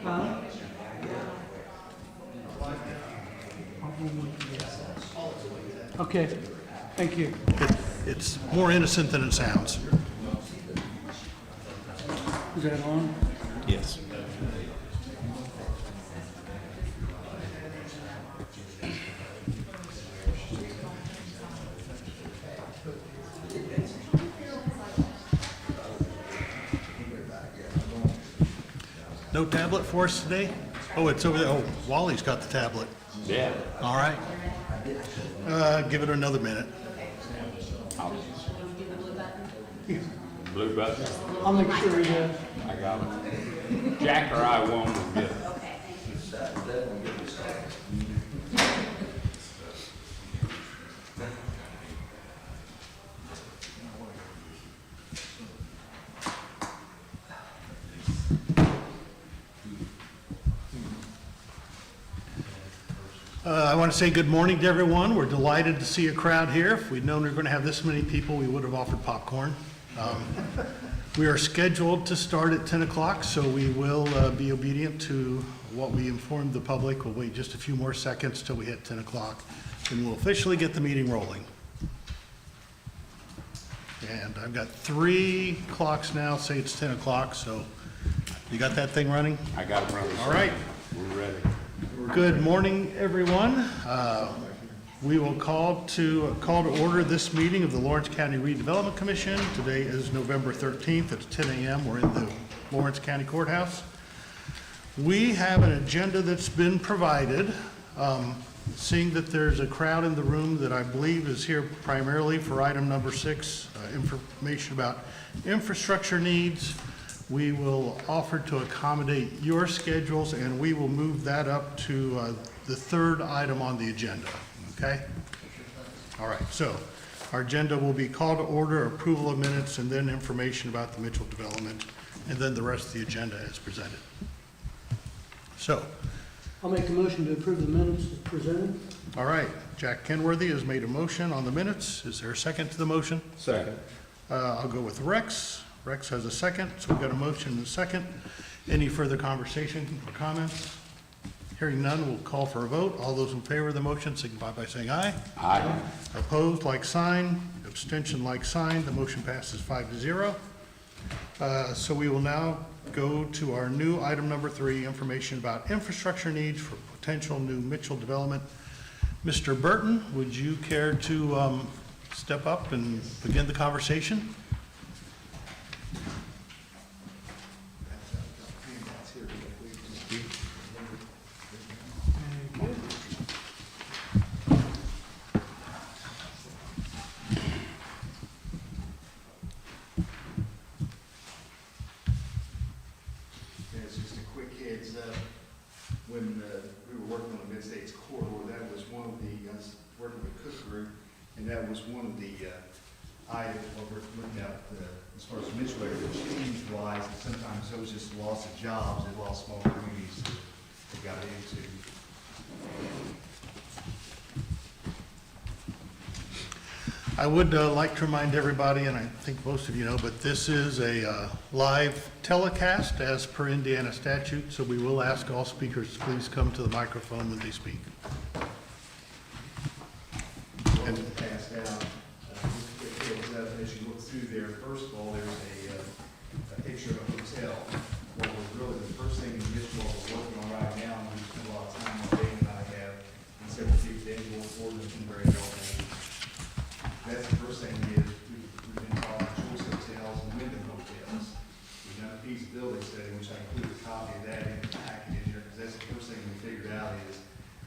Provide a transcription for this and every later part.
Huh? Okay, thank you. It's more innocent than it sounds. Is that on? Yes. No tablet for us today? Oh, it's over there. Oh, Wally's got the tablet. Yeah. All right. Give it another minute. Blue button. I'll make sure he does. I got it. Jack or I won't get it. I want to say good morning to everyone. We're delighted to see a crowd here. If we'd known we were going to have this many people, we would have offered popcorn. We are scheduled to start at 10 o'clock, so we will be obedient to what we informed the public. We'll wait just a few more seconds till we hit 10 o'clock, and we'll officially get the meeting rolling. And I've got 3 clocks now, say it's 10 o'clock, so you got that thing running? I got it running. All right. We're ready. Good morning, everyone. We will call to order this meeting of the Lawrence County Redevelopment Commission. Today is November 13th. It's 10 a.m. We're in the Lawrence County Courthouse. We have an agenda that's been provided. Seeing that there's a crowd in the room that I believe is here primarily for item number 6, information about infrastructure needs, we will offer to accommodate your schedules, and we will move that up to the 3rd item on the agenda, okay? All right, so our agenda will be call to order, approval of minutes, and then information about the Mitchell development, and then the rest of the agenda as presented. So, I'll make a motion to approve the minutes as presented. all right, Jack Kenworthy has made a motion on the minutes. Is there a second to the motion? Second. I'll go with Rex. Rex has a second, so we've got a motion and a second. Any further conversation or comments? Hearing none, we'll call for a vote. All those in favor of the motion signify by saying aye. Aye. Opposed, like sign. Abstention, like sign. The motion passes 5-0. So we will now go to our new item number 3, information about infrastructure needs for potential new Mitchell development. Mr. Burton, would you care to step up and begin the conversation? It's just a quick heads up. When we were working on the Mid-States corridor, that was one of the, I was working with Cook Group, and that was one of the items what we're looking at as far as Mitchell area, change-wise, and sometimes there was just loss of jobs and lost small communities that got into. I would like to remind everybody, and I think most of you know, but this is a live telecast as per Indiana statute, so we will ask all speakers to please come to the microphone when they speak. And passed out, just a quick heads up, as you look through there, first of all, there's a picture of a hotel. What was really the first thing in Mitchell we're working on right now, and we spend a lot of time on, Dave and I have, and several people, Dave Gordon, and very helpful. That's the first thing is, we've been talking choice hotels and Wyndham hotels. We've done a feasibility study, which I included a copy of that in the packet in here, because that's the first thing we figured out is,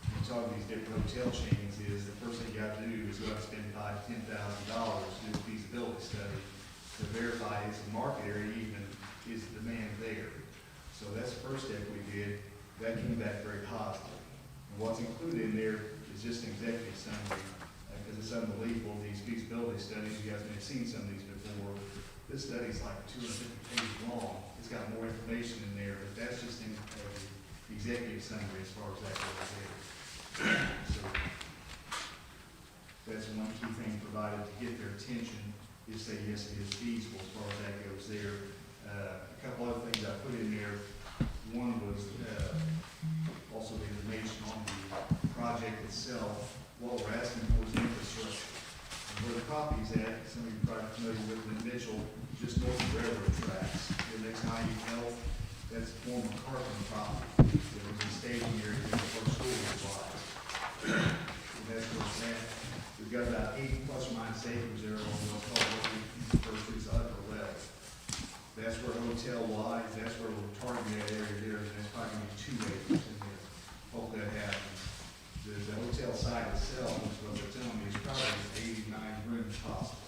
when you talk to these different hotel chains, is the first thing you have to do is go out and spend $5,000 to $10,000 to do a feasibility study to verify is the market area even, is the demand there. So that's the first step we did. That came back very positive. And what's included in there is just an executive summary. Because it's unbelievable, these feasibility studies, you guys may have seen some of these before. This study's like 250 pages long. It's got more information in there, but that's just in the executive summary as far as that goes there. So that's one key thing provided to get their attention is say, yes, it is feasible as far as that goes there. A couple other things I put in there, one was, also the information on the project itself. What we're asking for is infrastructure. And where the property's at, some of you are probably familiar with the Mitchell, just north of railroad tracks. The next IU Health, that's a former Carpenter property. There was a staging area before school was built. And that's where it's at. We've got about 80 plus or minus acres there on what's called what we refer to as the upper left. That's where hotel lies, that's where we're targeting that area there, and that's probably gonna be 2 acres in there. Hope that happens. The hotel site itself, is what they're telling me, is probably 89 rooms possible.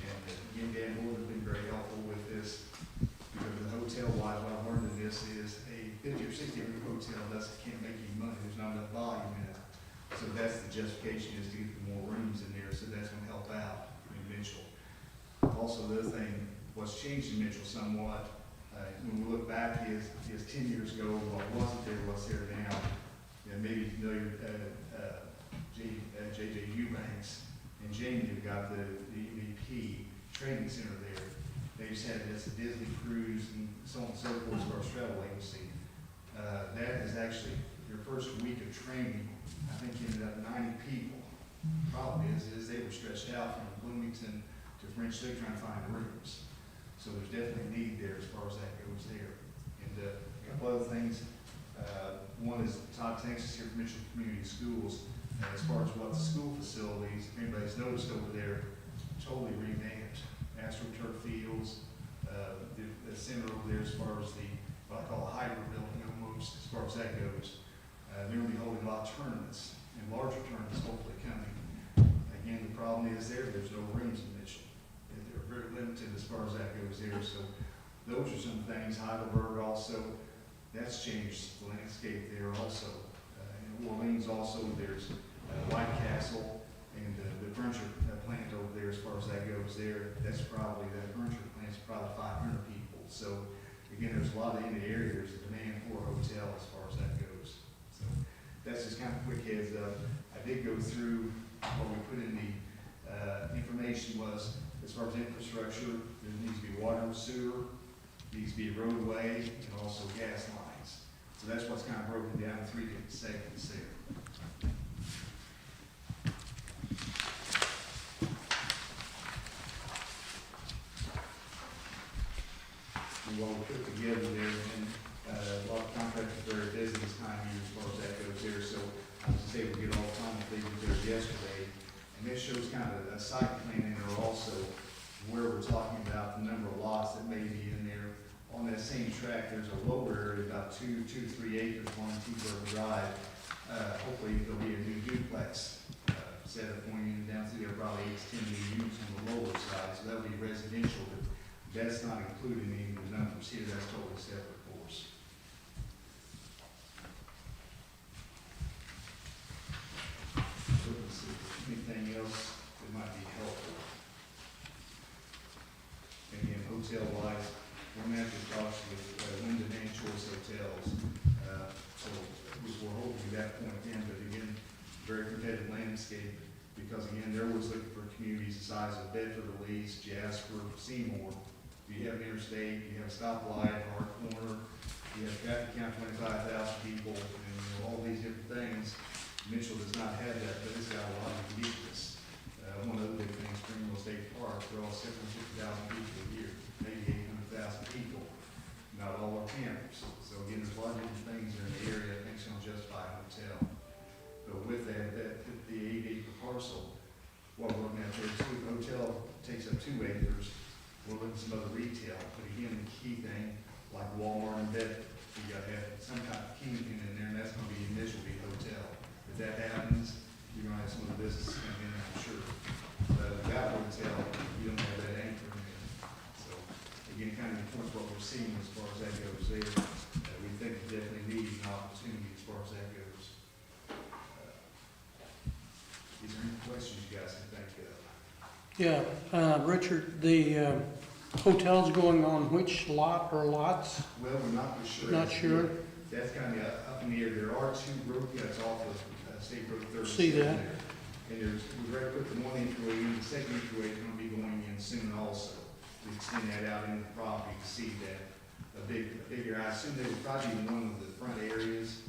And again, Dan Wood has been very helpful with this, because the hotel wise, what I've learned in this is a 50 or 60 room hotel can't make any money, there's not enough volume in it. So that's the justification, is to get more rooms in there, so that's gonna help out in Mitchell. Also, the other thing, what's changed in Mitchell somewhat, when we look back is 10 years ago, what wasn't there, what's there now. You know, maybe familiar, J.J. Eubanks and Jamie have got the EVP training center there. They just had it as a Disney cruise and so on and so forth for our travel agency. That is actually, your first week of training, I think ended up 90 people. Problem is they were stretched out from Bloomington to French Lick trying to find rooms. So there's definitely need there as far as that goes there. And a couple other things. One is Todd Texas here from Mitchell Community Schools. As far as what the school facilities, if anybody's noticed over there, totally revamped. AstroTurf fields, the center over there as far as what I call a hybrid building almost, as far as that goes. They're going to be holding a lot of tournaments, and larger tournaments hopefully coming. Again, the problem is there's no rooms in Mitchell. They're very limited as far as that goes there. So those are some things. Heidelberg also, that's changed the landscape there also. In Orleans also, there's White Castle and the furniture plant over there as far as that goes there. That's probably, that furniture plant's probably 500 people. So again, there's a lot of in the area, there's a demand for a hotel as far as that goes. So that's just kind of a quick heads up. I did go through what we put in the information was, as far as infrastructure, there needs to be water and sewer, needs to be a roadway, and also gas lines. So that's what's kind of broken down in 3 different segments there. And what we put together there, and a lot of contractors are very busy this time of year as far as that goes there. So I was able to get all the time that they were there yesterday. And this shows kind of a site plan in there also, where we're talking about the number of lots that may be in there. On that same track, there's a lower area, about 2 to 3 acres along T-Bird Drive. Hopefully there'll be a new duplex set up going in down through there, probably 8 to 10 new units on the lower side. So that'll be residential, but that's not included in the numbers here. That's totally separate for us. Let's see if there's anything else that might be helpful. Again, hotel-wise, we're going to have to talk with Wyndham and Choice Hotels. So we're hoping to that point again, but again, very competitive landscape, because again, they're always looking for communities the size of Bedford, Elise, Jasper, Seymour. You have an interstate, you have a stoplight, hard corner, you have got to count 25,000 people, and all these different things. Mitchell does not have that, but it's got a lot of uniqueness. One of the big things, Springville State Park, they're all 750,000 people a year, maybe 800,000 people. Not all are campers. So again, there's a lot of different things in the area that makes them justify a hotel. But with that, the 8 acre parcel, what we're looking at there, the hotel takes up 2 acres. We're looking at some other retail. But again, the key thing, like Walmart and Bedford, you got to have some kind of kingpin in there, and that's going to be initially hotel. If that happens, you're going to have some of the business come in, I'm sure. Without hotel, you don't have that anchor in there. So again, kind of points what we're seeing as far as that goes there. We think we definitely need an opportunity as far as that goes. Is there any questions you guys can think of? Yeah, Richard, the hotel's going on which lot or lots? Well, we're not for sure. Not sure? That's kind of up in the air. There are 2 road cuts off of State Road 37 See that? there. And we've already put the 1 entryway in, the 2nd entryway is going to be going in soon also. to extend that out into the property to see that a bigger, I assume they would probably be in one of the front areas.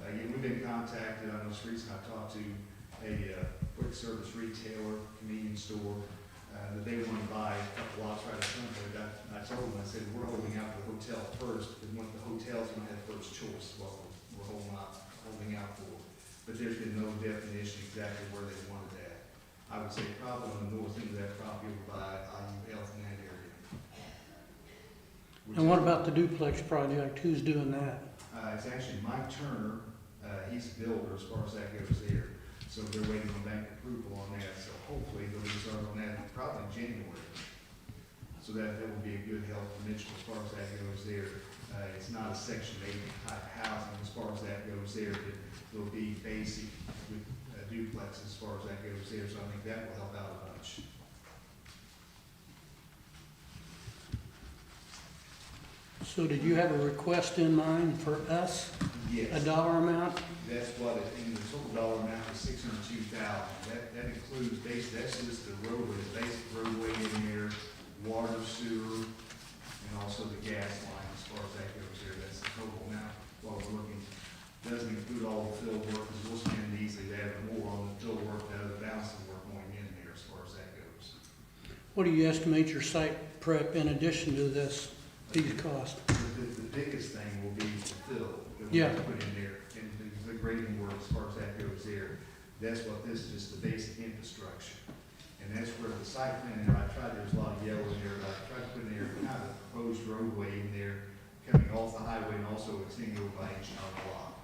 Yeah, we've been contacted, I know recently I talked to a quick service retailer, convenience store, that they want to buy a couple lots right in front of it. I told them, I said, we're holding out for the hotel first, because one of the hotels going to have first choice, what we're holding out for. But there's been no definition exactly where they wanted that. I would say probably on the north end of that property over by IU Health in that area. And what about the duplex project? Who's doing that? It's actually Mike Turner, he's a builder as far as that goes there. So they're waiting on bank approval on that, so hopefully they'll be starting on that probably in January. So that will be a good help for Mitchell as far as that goes there. It's not a Section 8 type housing as far as that goes there, but it'll be basic with duplex as far as that goes there, so I think that will help out a bunch. So did you have a request in mind for us? Yes. A dollar amount? That's what it, and the total dollar amount is $602,000. That includes that's just the roadway, the basic roadway in there, water, sewer, and also the gas line as far as that goes there. That's the total amount while we're looking. Doesn't include all the field work, because we'll spend easily that and more on the field work, the other balancing work going in there as far as that goes. What do you estimate your site prep in addition to these costs? The biggest thing will be the fill that we Yeah. put in there, and the grading work as far as that goes there. That's what this is, just the basic infrastructure. And that's where the site plan there, there's a lot of yellow in there, but I tried to put in there kind of a proposed roadway in there coming off the highway and also extending over by H&R Block.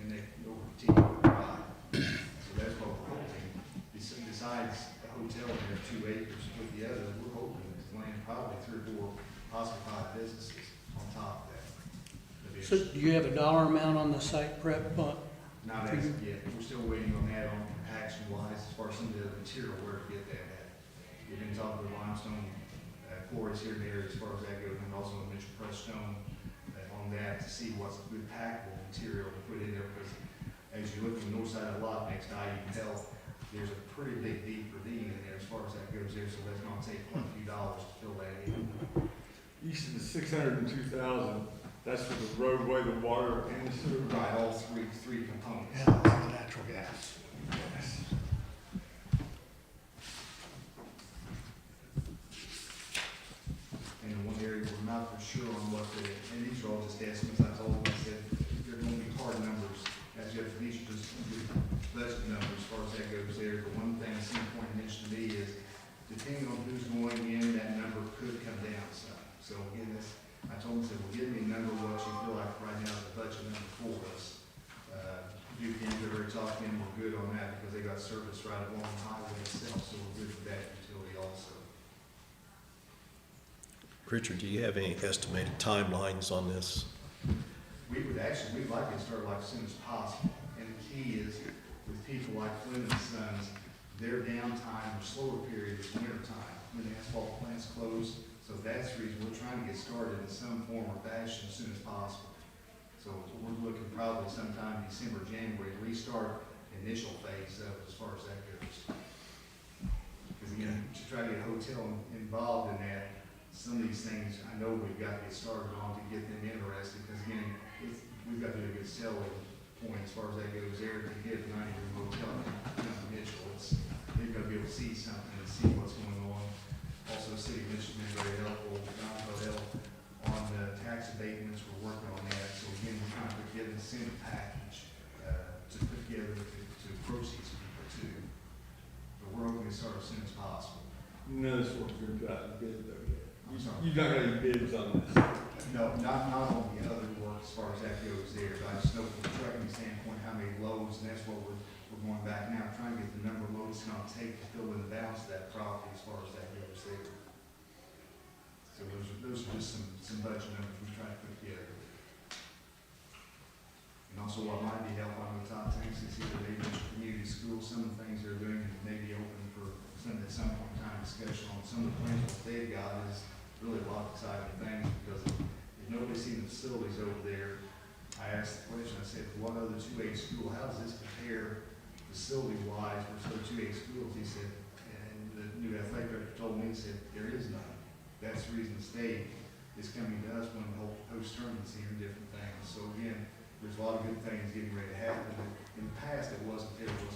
And they over T-Road Drive. So that's what we're hoping. Besides the hotel, we have 2 acres with the other, we're hoping to land probably 3 or 4, possibly 5 businesses on top of that. So do you have a dollar amount on the site prep? Not as of yet. We're still waiting on that on action wise as far as some of the other material, where to get that at. We've been talking to limestone quarries here and there as far as that goes, and also Mitchell Press Stone on that to see what's a good packable material to put in there, because as you look at the north side of the lot next to IU Health, there's a pretty big deep ravine in there as far as that goes there, so that's gonna take quite a few dollars to fill that in. You said the 602,000, that's for the roadway, the water, and the sewer? Right, all three components. And the natural gas. And in one area, we're not for sure on what and these are all just estimates. I told them, I said, they're going to be hard numbers, as you have, these are just good budget numbers as far as that goes there. The one thing I see point mentioned to me is, depending on who's going in, that number could come down some. So again, I told them, I said, well, give me a number of what you feel like right now is the budget number for us. Duke Energy, we already talked to them, we're good on that because they got service right along the highway itself, so we're good with that utility also. Richard, do you have any estimated timelines on this? We'd like to start like as soon as possible. And the key is with people like Flynn and Sons, their downtime or slower period is winter time when the asphalt plants close. So that's the reason we're trying to get started in some form or fashion as soon as possible. So we're looking probably sometime December, January to restart the initial phase of it as far as that goes. Because again, to try to get a hotel involved in that, some of these things I know we've got to get started on to get them interested, because again, we've got to do a good selling point as far as that goes there to get a 90-room hotel in Mitchell. They've got to be able to see something and see what's going on. Also, the city of Mitchell has been very helpful, Don Odell, on the tax abatements. We're working on that. So again, we're trying to put together a incentive package to put together to proceed people too. But we're hoping to start as soon as possible. None of this work's been gotten bid though yet. I'm sorry. You've not got any bids on this? No, not on the other work as far as that goes there, but I just know from a trucking standpoint how many loads, and that's what we're going back now, trying to get the number of loads it's gonna take to fill in the balance of that property as far as that goes there. So those are just some budget numbers we're trying to put together. And also what might be helpful on the top tanks is either they mentioned community schools, some of the things they're doing, and maybe open for some point in time discussion on some of the plans that they've got is really a lot of exciting things, because if nobody's seen the facilities over there, I asked the question, I said, what other 2A school, how does this compare facility-wise with other 2A schools? He said, and the new athletic director told me, he said, there is none. that's the reason the state is coming to us when the whole host tournaments here and different things. So again, there's a lot of good things getting ready to happen, but in the past, it wasn't available.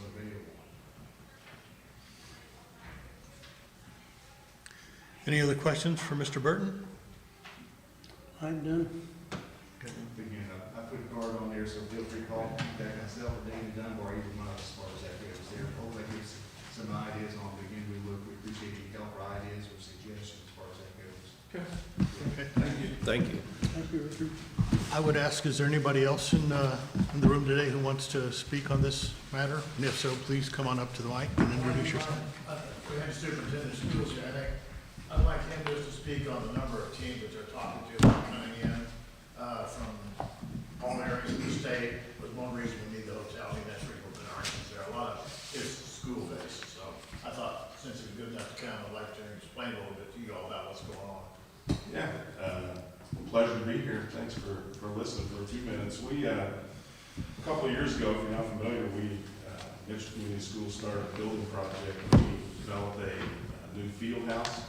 Any other questions for Mr. Burton? I'm done. Again, I put a card on there, so feel free to call back myself or Dana Dunbar, either one of us, as far as that goes there. Hopefully that gives some ideas on, again, we appreciate any help or ideas or suggestions as far as that goes. Okay. Thank you. Thank you, Richard. I would ask, is there anybody else in the room today who wants to speak on this matter? And if so, please come on up to the mic and introduce yourself. We have Superintendent of Schools here. I think I'd like him just to speak on the number of teams that they're talking to that are coming in from all areas of the state. Was one reason we need the hotel. I mean, that's where people are. There are a lot of it's school-based. So I thought since it's good enough to come, I'd like to explain a little bit to you all about what's going on. Yeah, pleasure to be here. Thanks for listening for a few minutes. We, a couple of years ago, if you're not familiar, we, Mitchell Community Schools started a building project. We developed a new field house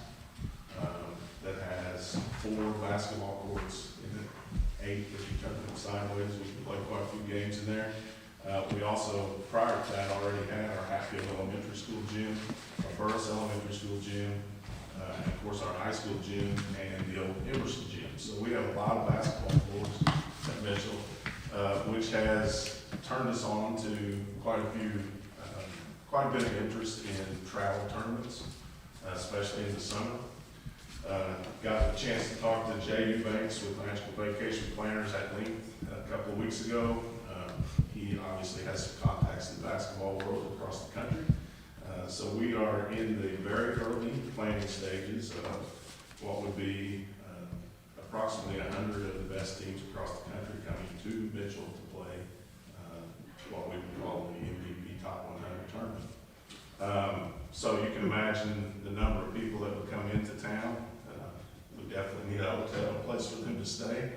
that has 4 basketball courts in it, 8 if you turn them sideways. We can play quite a few games in there. We also, prior to that, already had our Hatfield Elementary School gym, our Burris Elementary School gym, and of course our high school gym and the old Emerson gym. So we have a lot of basketball courts at Mitchell, which has turned us on to quite a bit of interest in travel tournaments, especially in the summer. Got the chance to talk to Jay Eubanks with Magical Vacation Planners at length a couple of weeks ago. He obviously has some contacts in the basketball world across the country. So we are in the very early planning stages of what would be approximately 100 of the best teams across the country coming to Mitchell to play what we would call the MVP Top 100 tournament. So you can imagine the number of people that would come into town. We definitely need a hotel, a place for them to stay.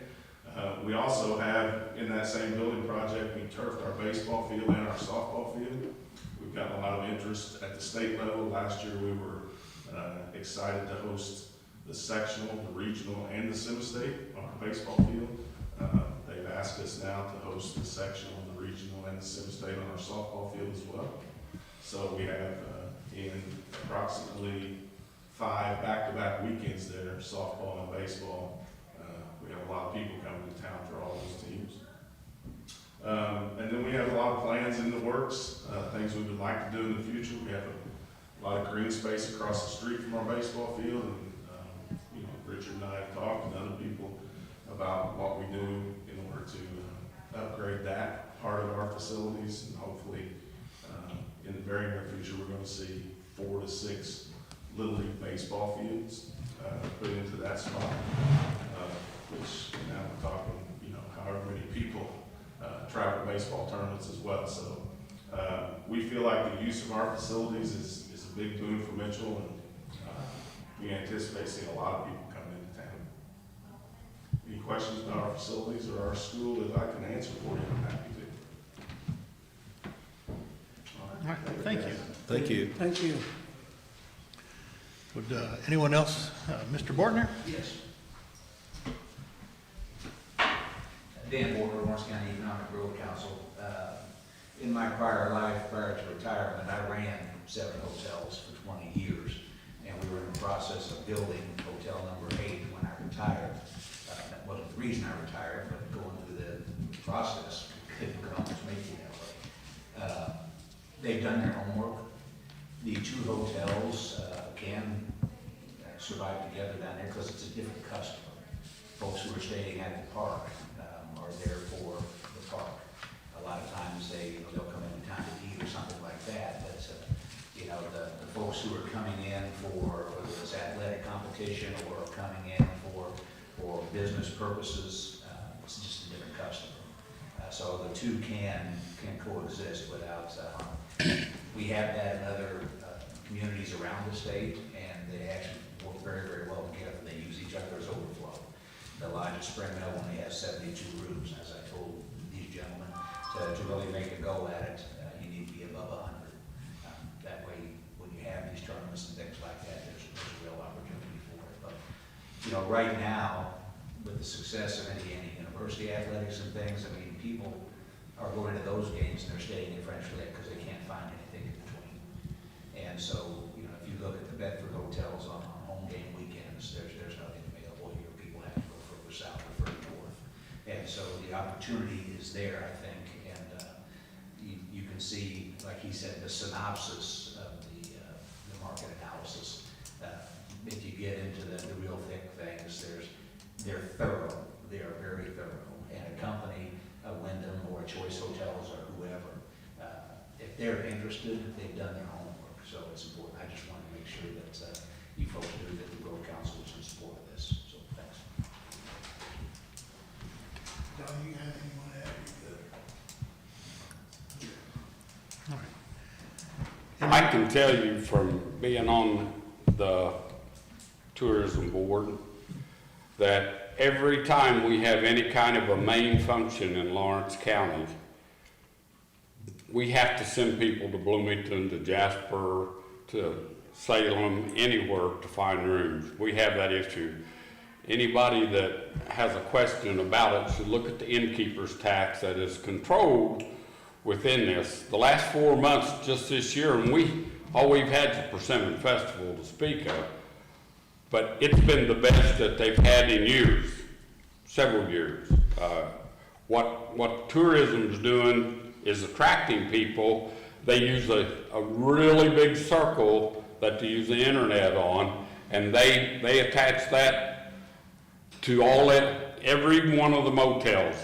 We also have, in that same building project, we turfed our baseball field and our softball field. We've gotten a lot of interest at the state level. Last year we were excited to host the sectional, the regional, and the semi-state on our baseball field. They've asked us now to host the sectional, the regional, and the semi-state on our softball field as well. So we have in approximately 5 back-to-back weekends there, softball and baseball. We have a lot of people coming to town for all those teams. And then we have a lot of plans in the works, things we would like to do in the future. We have a lot of green space across the street from our baseball field, and Richard and I have talked and other people about what we do in order to upgrade that part of our facilities, and hopefully in the very near future we're going to see 4 to 6 Little League baseball fields put into that spot, which now we're talking, however many people travel baseball tournaments as well. So we feel like the use of our facilities is a big boon for Mitchell, and we anticipate seeing a lot of people coming into town. Any questions about our facilities or our school that I can answer for you, I'm happy to. All right, thank you. Thank you. Thank you. Would anyone else? Mr. Bortner? Yes. Dan Bortner, Lawrence County Economic Growth Council. In my prior life, prior to retirement, I ran 7 hotels for 20 years, and we were in the process of building hotel number 8 when I retired. That wasn't the reason I retired, but going through the process, it could almost make you that way. They've done their homework. The 2 hotels can survive together down there because it's a different customer. Folks who are staying at the park are there for the park. A lot of times they'll come into town to eat or something like that, but the folks who are coming in for whether it's athletic competition or coming in for business purposes, it's just a different customer. So the 2 can coexist without harm. We have that in other communities around the state, and they actually work very, very well together. They use each other's overflow. The largest Spring Mill only has 72 rooms, as I told these gentlemen. To really make a go at it, you need to be above 100. That way, when you have these tournaments and things like that, there's a real opportunity for it. But you know, right now, with the success of Indiana University athletics and things, I mean, people are going to those games and they're staying in French Lick because they can't find anything in between. And so, you know, if you look at the Bedford hotels on home game weekends, there's nothing available here. People have to go further south or further north. And so the opportunity is there, I think, and you can see, like he said, the synopsis of the market analysis. If you get into the real thick things, they're thorough. They are very thorough. And a company, a Wyndham or a Choice Hotels or whoever, if they're interested, they've done their homework. So it's important. I just want to make sure that you folks knew that the Borough Council is in support of this. So thanks. Don, you got anything you want to add? I can tell you from being on the tourism board that every time we have any kind of a main function in Lawrence County, we have to send people to Bloomington, to Jasper, to Salem, anywhere to find rooms. We have that issue. Anybody that has a question about it should look at the innkeeper's tax that is controlled within this. The last 4 months, just this year, and all we've had is the Persimmon Festival to speak of, but it's been the best that they've had in years, several years. What tourism's doing is attracting people. They use a really big circle that they use the internet on, and they attach that to every one of the motels.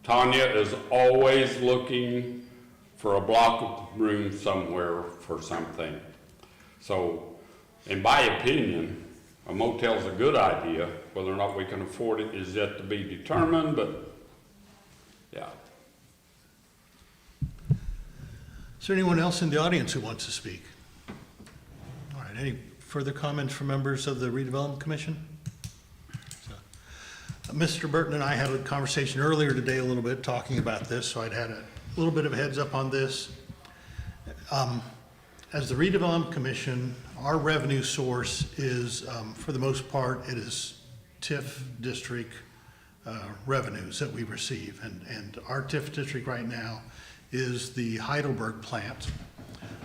Tanya is always looking for a block of room somewhere for something. So, in my opinion, a motel's a good idea. Whether or not we can afford it is yet to be determined, but yeah. Is there anyone else in the audience who wants to speak? All right, any further comments from members of the Redevelopment Commission? Mr. Burton and I had a conversation earlier today a little bit talking about this, so I'd had a little bit of a heads up on this. As the Redevelopment Commission, our revenue source is, for the most part, it is TIF district revenues that we receive. And our TIF district right now is the Heidelberg plant.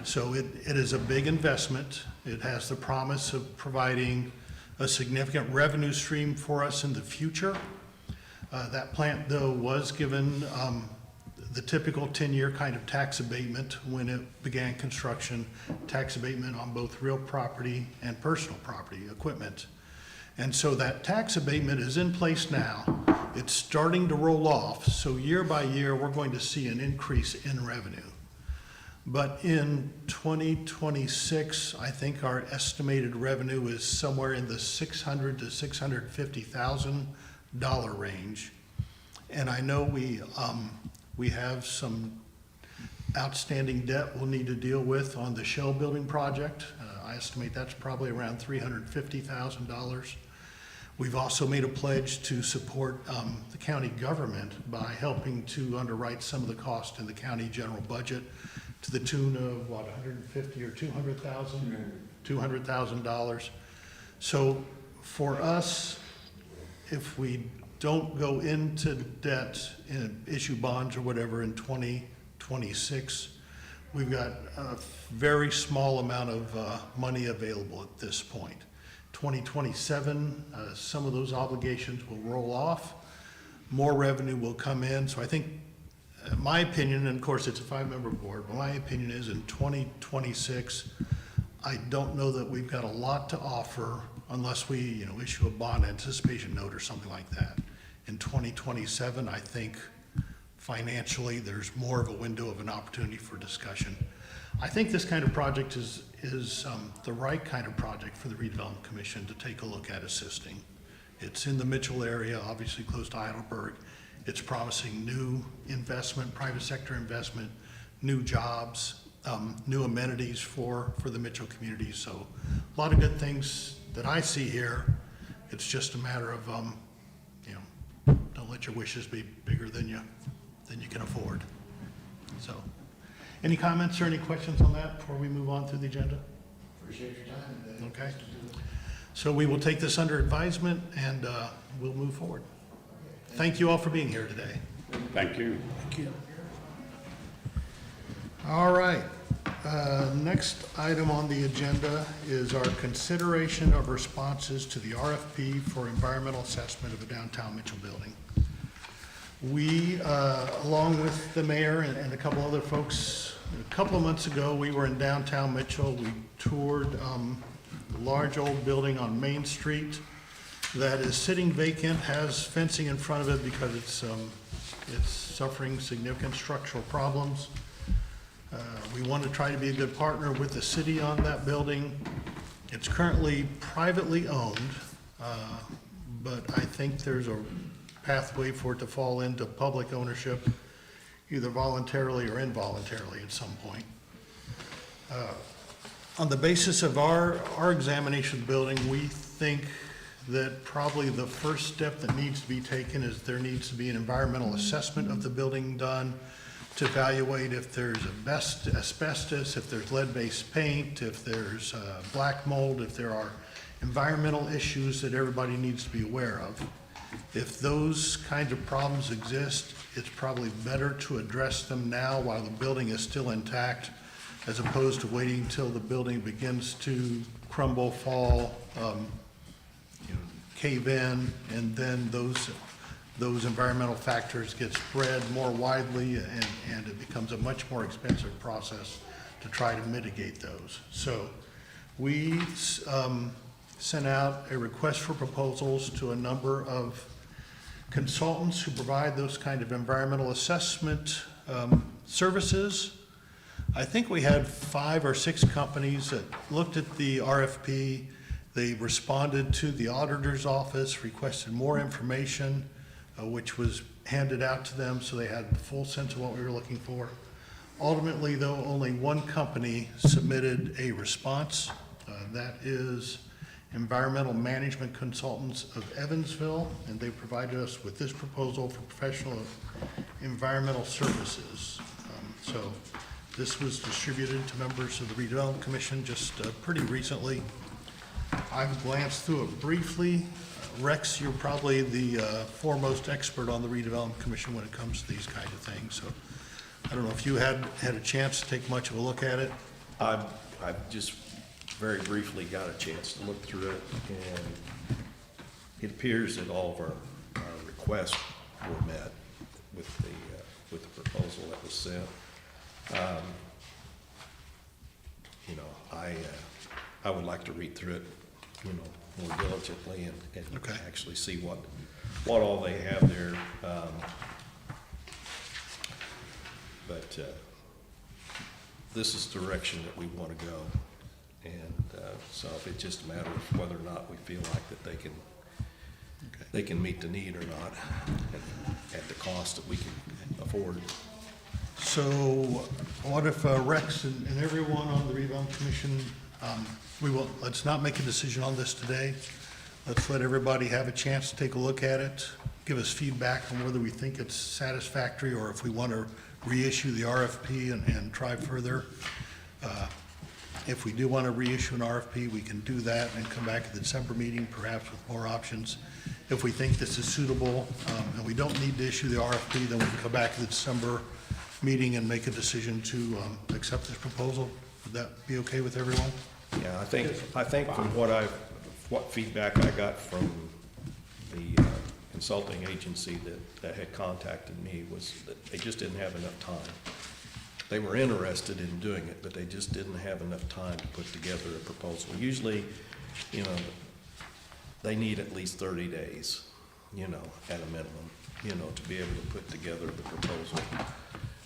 So it is a big investment. It has the promise of providing a significant revenue stream for us in the future. That plant, though, was given the typical 10-year kind of tax abatement when it began construction, tax abatement on both real property and personal property equipment. And so that tax abatement is in place now. It's starting to roll off, so year by year, we're going to see an increase in revenue. But in 2026, I think our estimated revenue is somewhere in the $600,000 to $650,000 range. And I know we have some outstanding debt we'll need to deal with on the Shell building project. I estimate that's probably around $350,000. We've also made a pledge to support the county government by helping to underwrite some of the cost in the county general budget to the tune of, what, $150,000 or $200,000? $200,000. So for us, if we don't go into debt and issue bonds or whatever in 2026, we've got a very small amount of money available at this point. 2027, some of those obligations will roll off. More revenue will come in. So I think, my opinion, and of course it's a 5-member board, but my opinion is in 2026, I don't know that we've got a lot to offer unless we, issue a bond anticipation note or something like that. In 2027, I think financially there's more of a window of an opportunity for discussion. I think this kind of project is the right kind of project for the Redevelopment Commission to take a look at assisting. It's in the Mitchell area, obviously close to Heidelberg. It's promising new investment, private sector investment, new jobs, new amenities for the Mitchell community. So a lot of good things that I see here. It's just a matter of, don't let your wishes be bigger than you can afford. So, any comments or any questions on that before we move on through the agenda? Appreciate your time today. Okay. So we will take this under advisement and we'll move forward. Thank you all for being here today. Thank you. Thank you. All right. Next item on the agenda is our consideration of responses to the RFP for environmental assessment of a downtown Mitchell building. We, along with the mayor and a couple other folks, a couple of months ago, we were in downtown Mitchell. We toured a large old building on Main Street that is sitting vacant, has fencing in front of it because it's suffering significant structural problems. We want to try to be a good partner with the city on that building. It's currently privately owned, but I think there's a pathway for it to fall into public ownership, either voluntarily or involuntarily at some point. On the basis of our examination of the building, we think that probably the first step that needs to be taken is there needs to be an environmental assessment of the building done to evaluate if there's asbestos, if there's lead-based paint, if there's black mold, if there are environmental issues that everybody needs to be aware of. If those kinds of problems exist, it's probably better to address them now while the building is still intact, as opposed to waiting until the building begins to crumble, fall, cave in, and then those environmental factors get spread more widely, and it becomes a much more expensive process to try to mitigate those. So we sent out a request for proposals to a number of consultants who provide those kind of environmental assessment services. I think we had 5 or 6 companies that looked at the RFP. They responded to the auditor's office, requested more information, which was handed out to them, so they had the full sense of what we were looking for. Ultimately, though, only one company submitted a response. That is Environmental Management Consultants of Evansville, and they provided us with this proposal for professional environmental services. So this was distributed to members of the Redevelopment Commission just pretty recently. I've glanced through it briefly. Rex, you're probably the foremost expert on the Redevelopment Commission when it comes to these kinds of things. So I don't know if you had a chance to take much of a look at it. I've just very briefly got a chance to look through it, and it appears that all of our requests were met with the proposal that was sent. You know, I would like to read through it, you know, more diligently and Okay. actually see what all they have there. But this is the direction that we want to go. And so if it's just a matter of whether or not we feel like that they can meet the need or not at the cost that we can afford. So what if Rex and everyone on the Redevelopment Commission, let's not make a decision on this today. Let's let everybody have a chance to take a look at it, give us feedback on whether we think it's satisfactory or if we want to reissue the RFP and try further. If we do want to reissue an RFP, we can do that and come back at the December meeting, perhaps with more options. If we think this is suitable and we don't need to issue the RFP, then we can come back at the December meeting and make a decision to accept this proposal. Would that be okay with everyone? Yeah, I think from what feedback I got from the consulting agency that had contacted me was that they just didn't have enough time. They were interested in doing it, but they just didn't have enough time to put together a proposal. Usually, you know, they need at least 30 days, you know, at a minimum, you know, to be able to put together the proposal.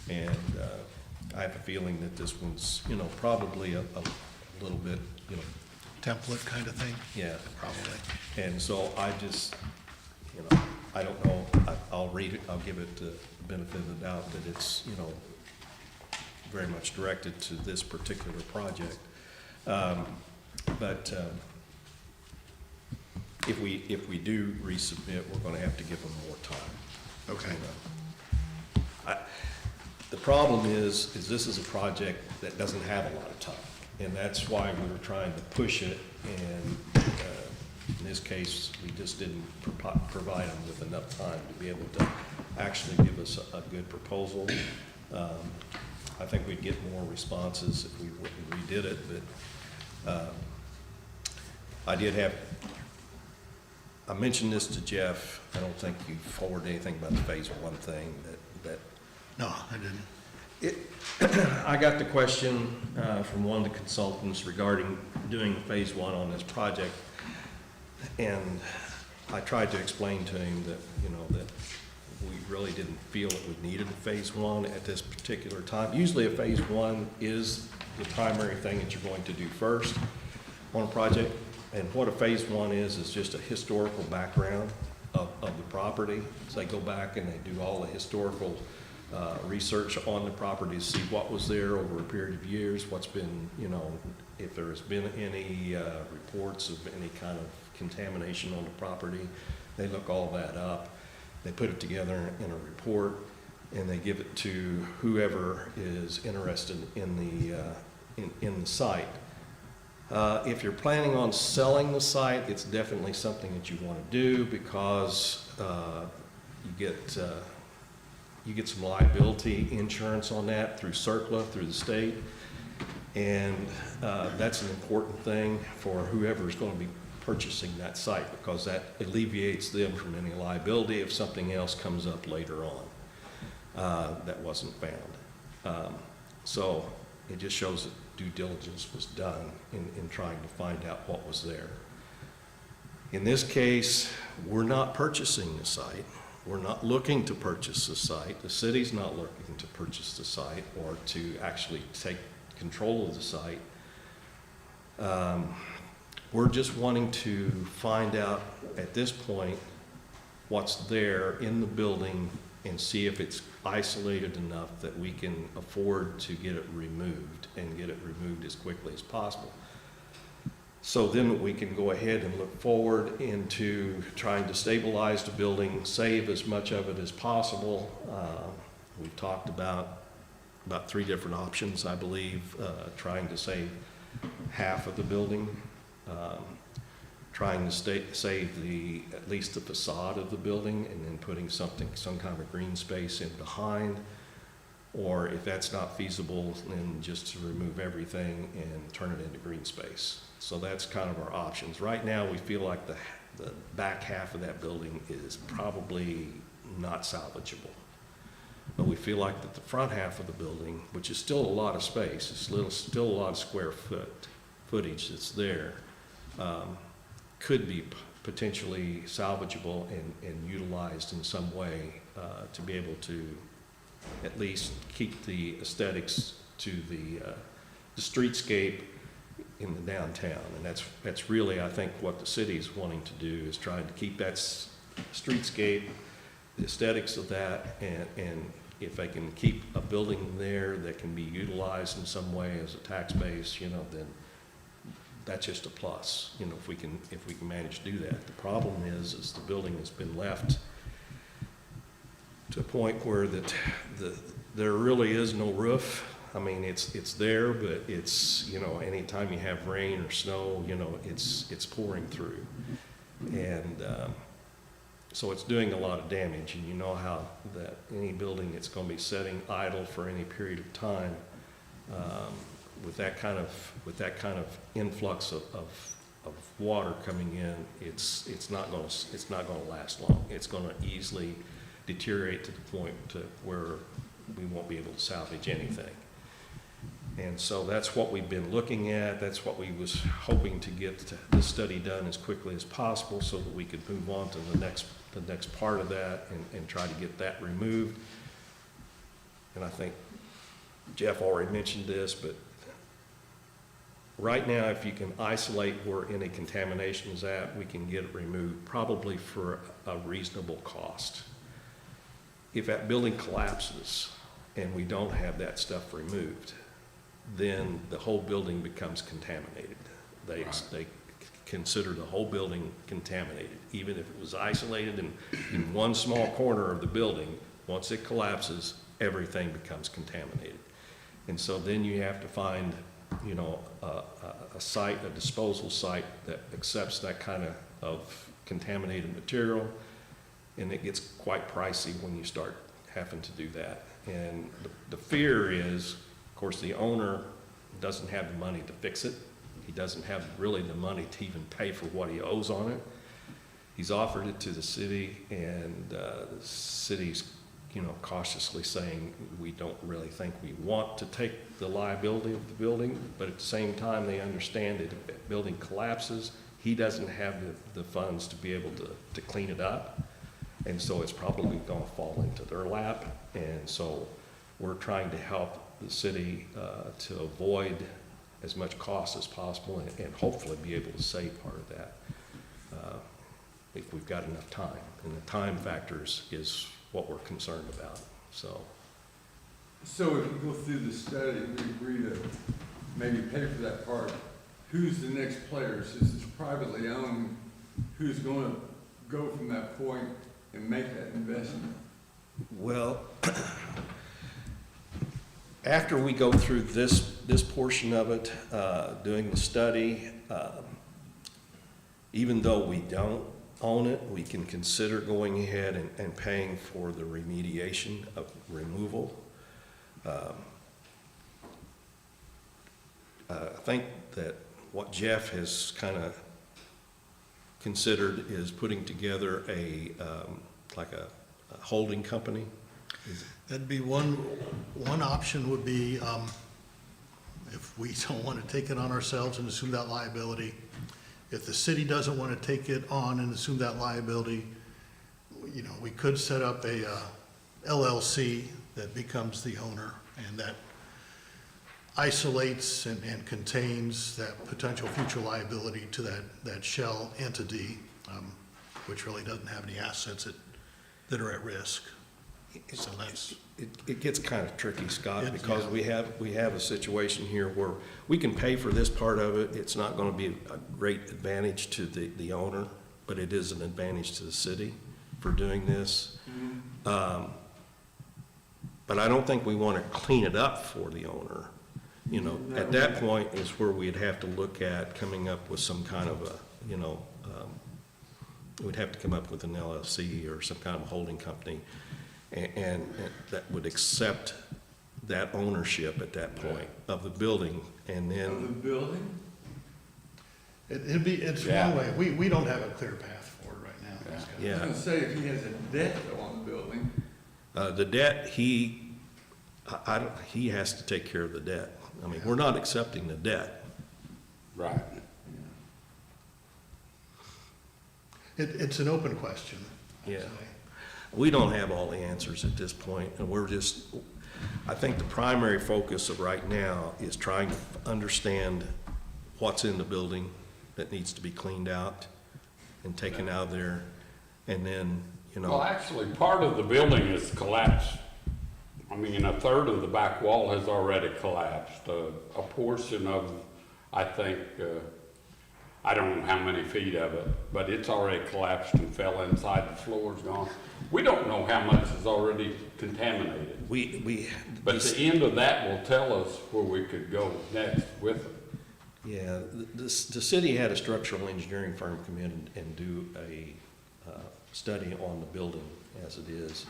And I have a feeling that this one's, you know, probably a little bit, you know. Template kind of thing? Yeah. Probably. And so I just, you know, I don't know, I'll read it, I'll give it the benefit of the doubt that it's, you know, very much directed to this particular project. But if we do resubmit, we're gonna have to give them more time. Okay. You know. The problem is this is a project that doesn't have a lot of time, and that's why we were trying to push it and In this case, we just didn't provide them with enough time to be able to actually give us a good proposal. I think we'd get more responses if we redid it, but I mentioned this to Jeff. I don't think you forwarded anything about the phase 1 thing that No, I didn't. I got the question from one of the consultants regarding doing phase 1 on this project, and I tried to explain to him that, that we really didn't feel that we needed a phase 1 at this particular time. Usually a phase 1 is the primary thing that you're going to do first on a project, and what a phase 1 is just a historical background of the property. So they go back and they do all the historical research on the property to see what was there over a period of years, what's been, if there has been any reports of any kind of contamination on the property. They look all that up. They put it together in a report, and they give it to whoever is interested in the site. If you're planning on selling the site, it's definitely something that you want to do because you get some liability insurance on that through CERCLA, through the state, and that's an important thing for whoever's going to be purchasing that site because that alleviates them from any liability if something else comes up later on that wasn't found. So it just shows that due diligence was done in trying to find out what was there. In this case, we're not purchasing the site. We're not looking to purchase the site. The city's not looking to purchase the site or to actually take control of the site. We're just wanting to find out at this point what's there in the building and see if it's isolated enough that we can afford to get it removed and get it removed as quickly as possible. So then we can go ahead and look forward into trying to stabilize the building, save as much of it as possible. We've talked about 3 different options, I believe, trying to save half of the building, trying to save at least the facade of the building and then putting some kind of green space in behind, or if that's not feasible, then just to remove everything and turn it into green space. So that's kind of our options. Right now, we feel like the back half of that building is probably not salvageable. But we feel like that the front half of the building, which is still a lot of space, it's still a lot of square footage that's there, could be potentially salvageable and utilized in some way to be able to at least keep the aesthetics to the streetscape in the downtown. And that's really, I think, what the city is wanting to do, is trying to keep that streetscape, the aesthetics of that, and if they can keep a building there that can be utilized in some way as a tax base, then that's just a plus, if we can manage to do that. The problem is the building has been left to a point where there really is no roof. I mean, it's there, but it's, anytime you have rain or snow, it's pouring through. And so it's doing a lot of damage, and you know how that any building that's going to be sitting idle for any period of time, with that kind of influx of water coming in, it's not going to last long. It's going to easily deteriorate to the point to where we won't be able to salvage anything. And so that's what we've been looking at. That's what we was hoping to get this study done as quickly as possible so that we could move on to the next part of that and try to get that removed. And I think Jeff already mentioned this, but right now, if you can isolate where any contamination is at, we can get it removed probably for a reasonable cost. If that building collapses and we don't have that stuff removed, then the whole building becomes contaminated. They consider the whole building contaminated. Even if it was isolated in one small corner of the building, once it collapses, everything becomes contaminated. And so then you have to find you know, a site, a disposal site that accepts that kind of contaminated material, and it gets quite pricey when you start having to do that. And the fear is, of course, the owner doesn't have the money to fix it. He doesn't have really the money to even pay for what he owes on it. He's offered it to the city, and the city's, you know, cautiously saying, we don't really think we want to take the liability of the building, but at the same time, they understand that if the building collapses, he doesn't have the funds to be able to clean it up. And so it's probably gonna fall into their lap. And so we're trying to help the city to avoid as much cost as possible and hopefully be able to save part of that if we've got enough time. And the time factors is what we're concerned about, so. So if we go through the study, we agree to maybe pay for that part, who's the next player? Since it's privately owned, who's gonna go from that point and make that investment? Well, after we go through this portion of it, doing the study, even though we don't own it, we can consider going ahead and paying for the remediation of removal. I think that what Jeff has kind of considered is putting together like a holding company. That'd be one option would be, if we don't want to take it on ourselves and assume that liability, if the city doesn't want to take it on and assume that liability, you know, we could set up a LLC that becomes the owner and that isolates and contains that potential future liability to that shell entity, which really doesn't have any assets that are at risk. So that's. It gets kind of tricky, Scott, because yeah. we have a situation here where we can pay for this part of it. It's not going to be a great advantage to the owner, but it is an advantage to the city for doing this. But I don't think we want to clean it up for the owner. You know, at that point is where we'd have to look at coming up with some kind of a, you know, we'd have to come up with an LLC or some kind of holding company. And that would accept that ownership at that point of the building, and then. Of the building? It's one way. We don't have a clear path forward right now. I was Yeah, gonna say, if he has a debt on the building, the debt, he has to take care of the debt. I mean, we're not accepting the debt. Right. It's an open question. I'd Yeah. say. We don't have all the answers at this point, and I think the primary focus of right now is trying to understand what's in the building that needs to be cleaned out and taken out of there, and then, you know. Well, actually, part of the building is collapsed. I mean, a third of the back wall has already collapsed. A portion of, I think, I don't know how many feet of it, but it's already collapsed and fell inside. The floor's gone. We don't know how much is already contaminated. But the end of that will tell us where we could go next with it. Yeah, the city had a structural engineering firm come in and do a study on the building as it is.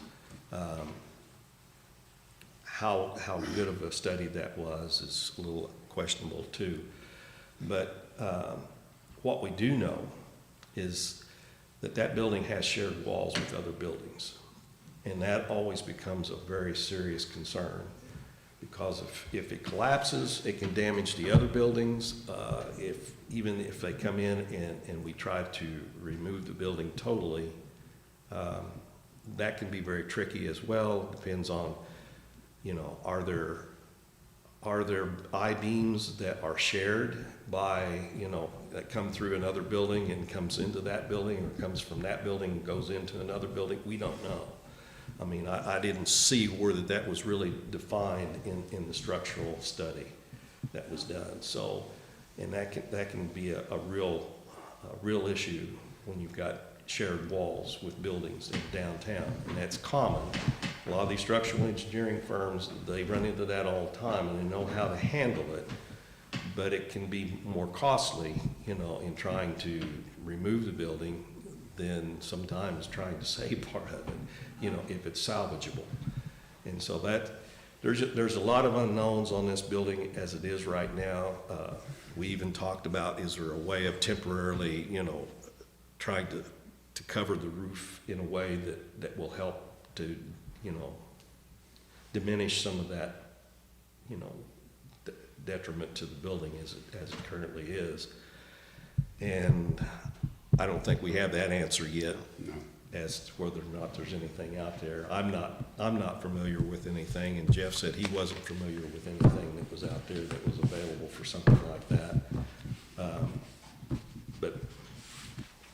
How good of a study that was is a little questionable too. But what we do know is that building has shared walls with other buildings. And that always becomes a very serious concern, because if it collapses, it can damage the other buildings. Even if they come in and we try to remove the building totally, that can be very tricky as well. Depends on, you know, are there I-beams that are shared by, you know, that come through another building and comes into that building, or comes from that building and goes into another building? We don't know. I mean, I didn't see where that was really defined in the structural study that was done. So, and that can be a real issue when you've got shared walls with buildings in downtown, and that's common. A lot of these structural engineering firms, they run into that all the time, and they know how to handle it. but it can be more costly, you know, in trying to remove the building than sometimes trying to save part of it, you know, if it's salvageable. And so that, there's a lot of unknowns on this building as it is right now. We even talked about, is there a way of temporarily, you know, trying to cover the roof in a way that will help to, you know, diminish some of that, you know, detriment to the building as it currently is. And I don't think we have that answer yet. No. As to whether or not there's anything out there. I'm not familiar with anything, and Jeff said he wasn't familiar with anything that was out there that was available for something like that. But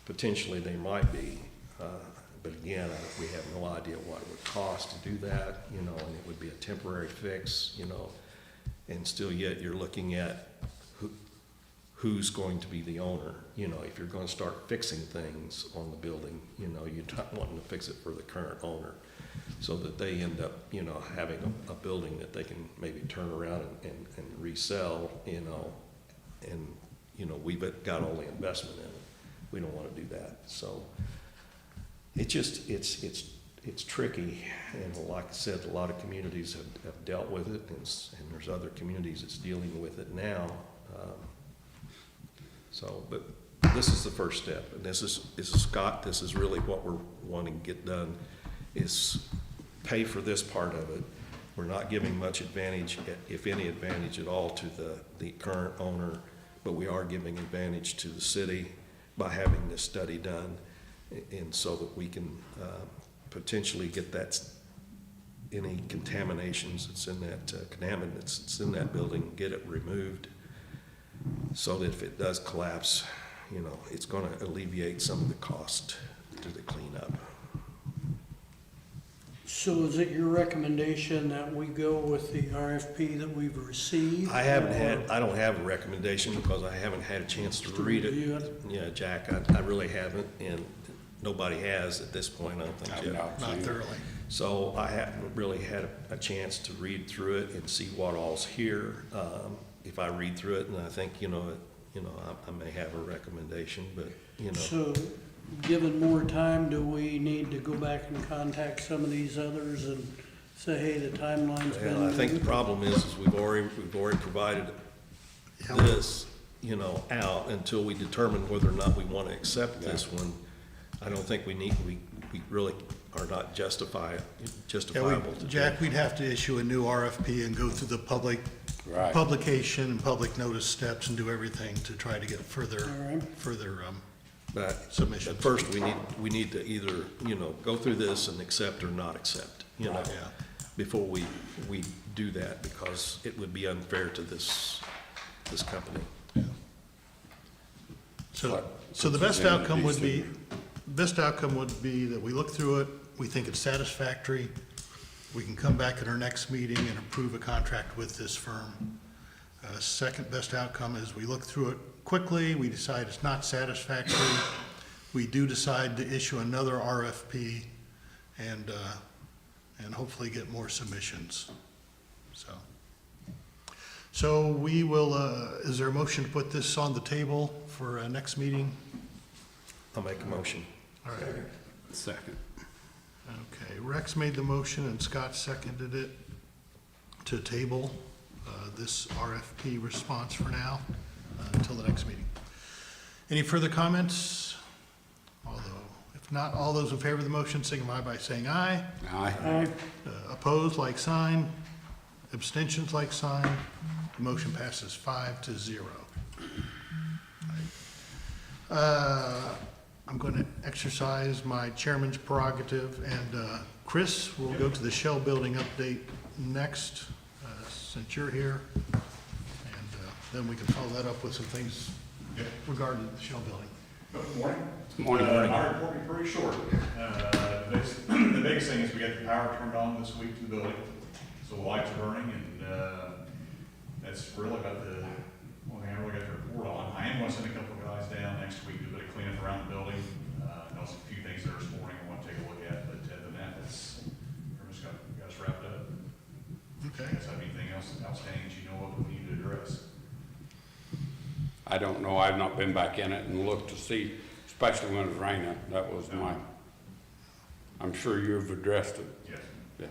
potentially they might be. But again, we have no idea what it would cost to do that, you know, and it would be a temporary fix, you know, and still yet you're looking at who's going to be the owner. You know, if you're going to start fixing things on the building, you know, you're not wanting to fix it for the current owner, so that they end up, you know, having a building that they can maybe turn around and resell, you know, and, you know, we've got all the investment in it. We don't want to do that. So it just, it's tricky, and like I said, a lot of communities have dealt with it, and there's other communities that's dealing with it now. So, but this is the first step, and this is Scott, this is really what we're wanting to get done, is pay for this part of it. We're not giving much advantage, if any advantage at all, to the current owner, but we are giving advantage to the city by having this study done, and so that we can potentially get that, any contaminations that's in that, contaminants that's in that building, get it removed, so that if it does collapse, you know, it's going to alleviate some of the cost to the cleanup. So is it your recommendation that we go with the RFP that we've received? I don't have a recommendation because I haven't had a chance to read it. review it? Yeah, Jack, I really haven't, and nobody has at this point, I don't think, Jeff. Not thoroughly. So I haven't really had a chance to read through it and see what all's here. If I read through it, and I think, you know, I may have a recommendation, but, you know. So, given more time, do we need to go back and contact some of these others and say, hey, the timeline's been? Well, I think the problem is we've already provided this, you know, out until we determine whether or not we want to accept this one. I don't think we really are not justifiable to do. Jack, we'd have to issue a new RFP and go through the Right. publication and public notice steps and do everything to try to get All further right. But submissions. at first, we need to either, you know, go through this and accept or not accept, you know, Yeah. before we do that, because it would be unfair to this company. So the best outcome would be that we look through it, we think it's satisfactory, we can come back at our next meeting and approve a contract with this firm. Second best outcome is we look through it quickly, we decide it's not satisfactory, we do decide to issue another RFP and hopefully get more submissions, So we will, is there a motion to put this on the table for next meeting? I'll make a motion. All right. Second. Okay, Rex made the motion and Scott seconded it to table this RFP response for now until the next meeting. Any further comments? Although, if not, all those in favor of the motion signify by saying aye. Aye. Opposed, like sign. Abstentions, like sign. The motion passes 5-0. I'm going to exercise my chairman's prerogative, and Chris will go to the Shell Building update next, since you're here. And then we can follow that up with some things regarding the Shell Building. Good morning. Morning. My report will be pretty short. The biggest thing is we got the power turned on this week to the building, so the lights are burning, and that's really about the only thing I really got to report on. I am going to send a couple of guys down next week to do a bit of cleanup around the building. Know a few things there this morning I want to take a look at, but other than that, that's pretty much got us wrapped up. Okay. I guess have anything else outstanding that you know of that we need to address? I don't know, I've not been back in it and looked to see, especially when it's raining. That was my, I'm sure you've addressed it. Yes. Yeah.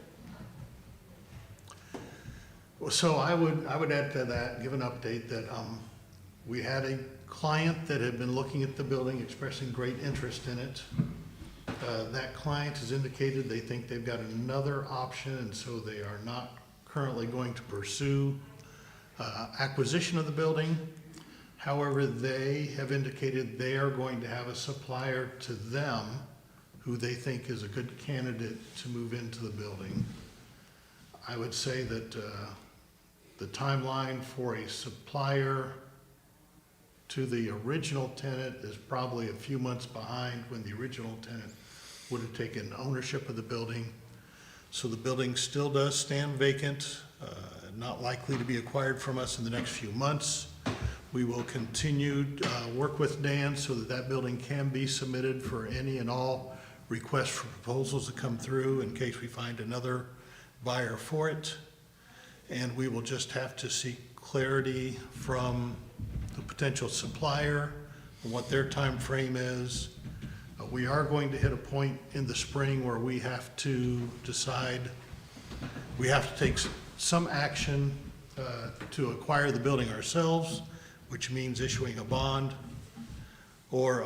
So I would add to that, give an update that, we had a client that had been looking at the building, expressing great interest in it. That client has indicated they think they've got another option, and so they are not currently going to pursue acquisition of the building. However, they have indicated they are going to have a supplier to them who they think is a good candidate to move into the building. I would say that the timeline for a supplier to the original tenant is probably a few months behind when the original tenant would have taken ownership of the building. So the building still does stand vacant, not likely to be acquired from us in the next few months. We will continue to work with Dan so that that building can be submitted for any and all requests for proposals that come through in case we find another buyer for it. And we will just have to seek clarity from the potential supplier and what their time frame is. We are going to hit a point in the spring where we have to decide, we have to take some action to acquire the building ourselves, which means issuing a bond, or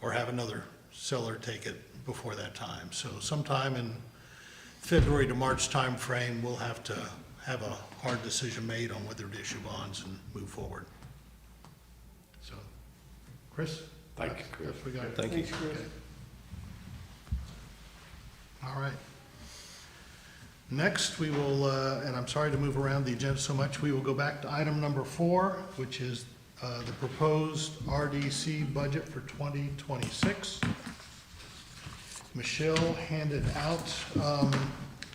have another seller take it before that time. So sometime in February to March timeframe, we'll have to have a hard decision made on whether to issue bonds and move forward. So, Chris? Thank you, Chris. That's what we got. Thank you. Thanks, Chris. All right. Next, we will, and I'm sorry to move around the agenda so much, we will go back to item number 4, which is the proposed RDC budget for 2026. Michelle handed out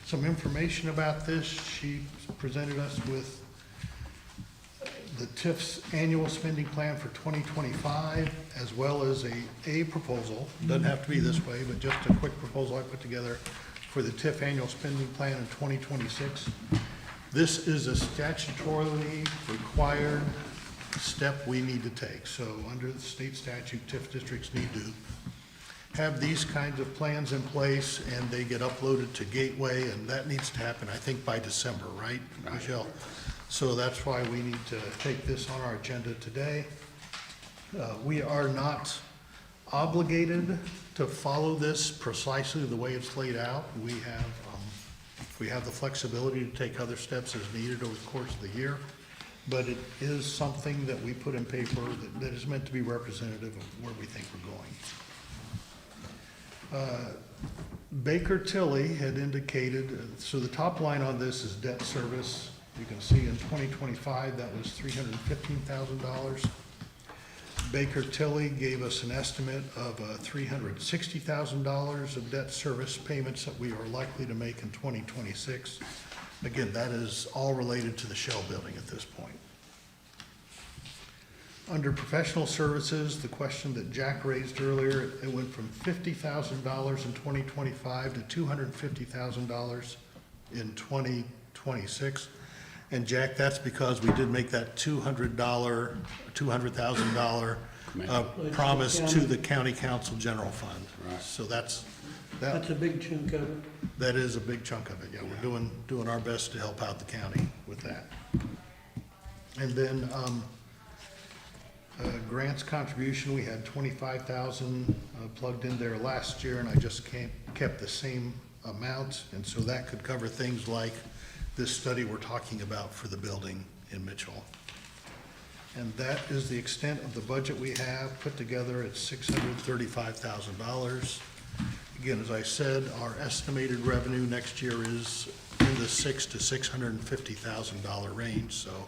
some information about this. She presented us with the TIF's annual spending plan for 2025, as well as a proposal. Doesn't have to be this way, but just a quick proposal I put together for the TIF annual spending plan in 2026. This is a statutorily required step we need to take. So under the state statute, TIF districts need to have these kinds of plans in place, and they get uploaded to Gateway, and that needs to happen, I think, by December, right, Michelle? So that's why we need to take this on our agenda today. We are not obligated to follow this precisely the way it's laid out. We have the flexibility to take other steps as needed over the course of the year, but it is something that we put in paper that is meant to be representative of where we think we're going. Baker Tilly had indicated, so the top line on this is debt service. You can see in 2025, that was $315,000. Baker Tilly gave us an estimate of $360,000 of debt service payments that we are likely to make in 2026. Again, that is all related to the Shell building at this point. Under professional services, the question that Jack raised earlier, it went from $50,000 in 2025 to $250,000 in 2026. And Jack, that's because we did make that $200,000 promise to the county council general fund. Right. So that's a big chunk of it. that is a big chunk of it. Yeah, we're doing our best to help out the county with that. And then grants contribution, we had 25,000 plugged in there last year, and I just kept the same amount, and so that could cover things like this study we're talking about for the building in Mitchell. And that is the extent of the budget we have put together at $635,000. Again, as I said, our estimated revenue next year is in the $600,000 to $650,000 range, so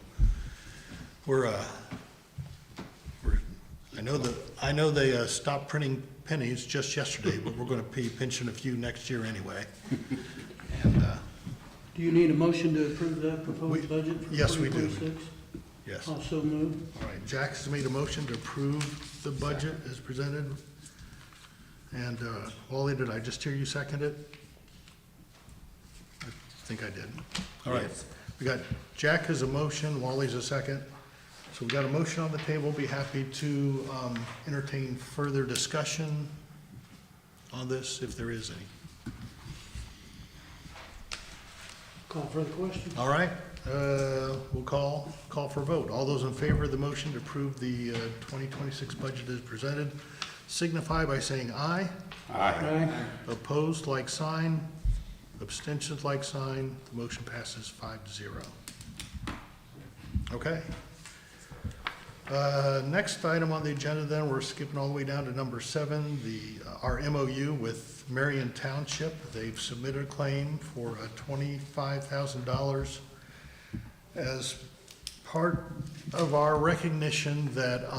I know they stopped printing pennies just yesterday, but we're gonna be pinching a few next year anyway. And, Do you need a motion to approve that proposed budget for 2026? Yes, we do. Yes. Also move. All right, Jack has made a motion to approve the budget as presented. And Wally, did I just hear you second it? I think I did. All right, we got Jack as a motion, Wally's a second. So we've got a motion on the table. Be happy to entertain further discussion on this, if there is any. Call for the question. All right, we'll call for a vote. All those in favor of the motion to approve the 2026 budget as presented, signify by saying aye. Aye. Opposed, like sign. Abstentions, like sign. The motion passes 5-0. Okay. Next item on the agenda then, we're skipping all the way down to number 7, our MOU with Marion Township. They've submitted a claim for $25,000 as part of our recognition that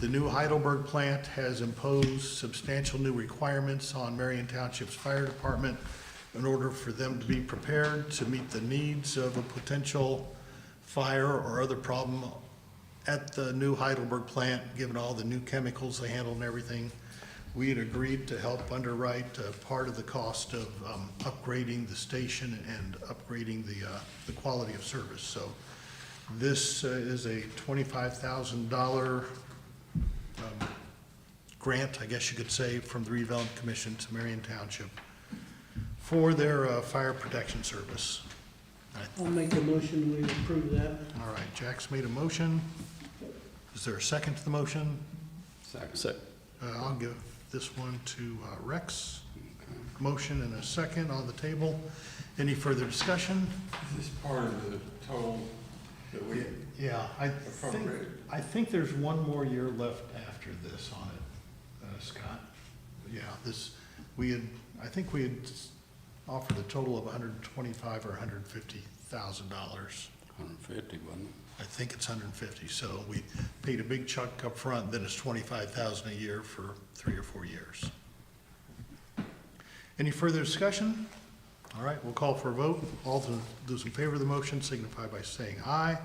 the new Heidelberg plant has imposed substantial new requirements on Marion Township's fire department in order for them to be prepared to meet the needs of a potential fire or other problem at the new Heidelberg plant, given all the new chemicals they handle and everything. We had agreed to help underwrite part of the cost of upgrading the station and upgrading the quality of service. So this is a $25,000 grant, I guess you could say, from the Redevelopment Commission to Marion Township for their fire protection service. I'll make a motion, we approve that. All right, Jack's made a motion. Is there a second to the motion? Second. I'll give this one to Rex. Motion and a second on the table. Any further discussion? Is this part of the total that we Yeah, appropriated? I think there's one more year left after this on it, Scott. Yeah, I think we had offered a total of $125,000 or $150,000. 150, wasn't it? I think it's 150, so we paid a big chunk up front. Then it's 25,000 a year for 3 or 4 years. Any further discussion? All right, we'll call for a vote. All those in favor of the motion signify by saying aye.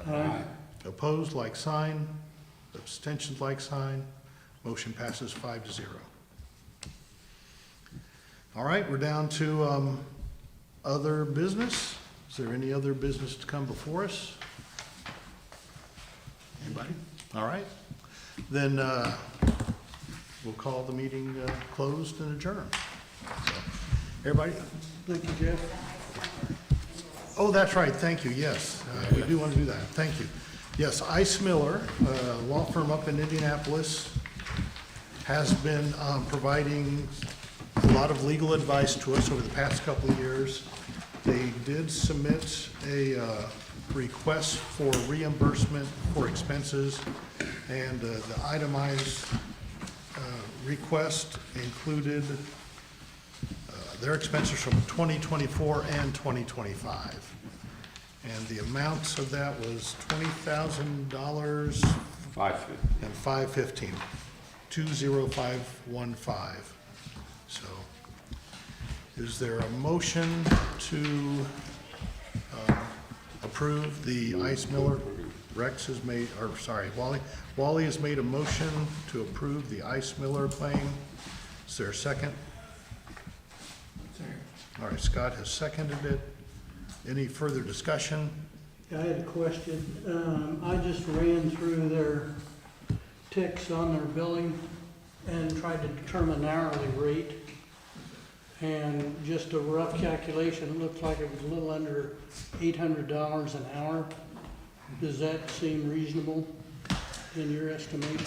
Aye. Opposed, like sign. Abstentions, like sign. Motion passes 5-0. All right, we're down to other business. Is there any other business to come before us? Anybody? All right. Then we'll call the meeting closed and adjourned. So, everybody? Thank you, Jeff. Oh, that's right, thank you, yes. We do want to do that, thank you. Yes, Ice Miller, law firm up in Indianapolis, has been providing a lot of legal advice to us over the past couple of years. They did submit a request for reimbursement for expenses, and the itemized request included their expenses from 2024 and 2025. And the amounts of that was $20,000 550. and $515, 20515. So, is there a motion to approve the Ice Miller? Rex has made, or sorry, Wally has made a motion to approve the Ice Miller claim. Is there a second? All right, Scott has seconded it. Any further discussion? I had a question. I just ran through their ticks on their billing and tried to determine an hourly rate. And just a rough calculation, it looked like it was a little under $800 an hour. Does that seem reasonable in your estimation?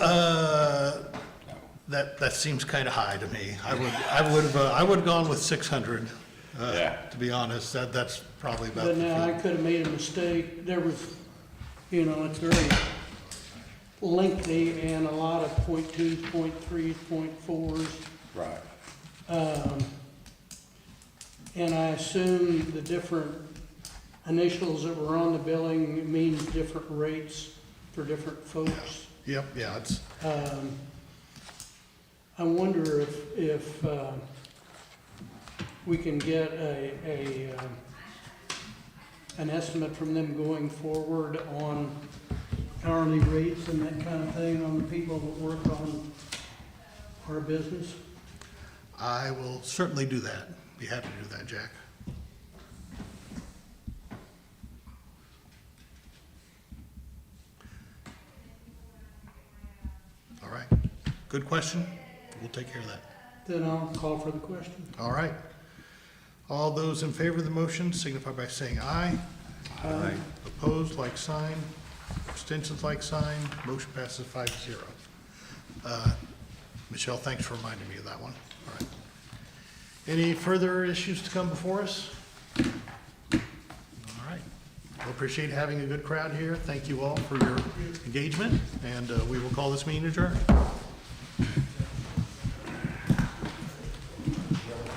That seems kind of high to me. I would have gone with 600. Yeah. To be honest, that's probably about. But the now I fee. could have made a mistake. There was, it's very lengthy and a lot of .2s, .3s, .4s. Right. And I assume the different initials that were on the billing means different rates for different folks. Yep, yeah, it's, I wonder if we can get an estimate from them going forward on hourly rates and that kind of thing on the people that work on our business. I will certainly do that. Be happy to do that, Jack. Good question. We'll take care of that. Then I'll call for the question. All right. All those in favor of the motion signify by saying aye. Aye. Opposed, like sign. Abstentions, like sign. Motion passes 5-0. Michelle, thanks for reminding me of that one. All right. Any further issues to come before us? All right. Well, appreciate having a good crowd here. Thank you all for your engagement, and we will call this meeting adjourned.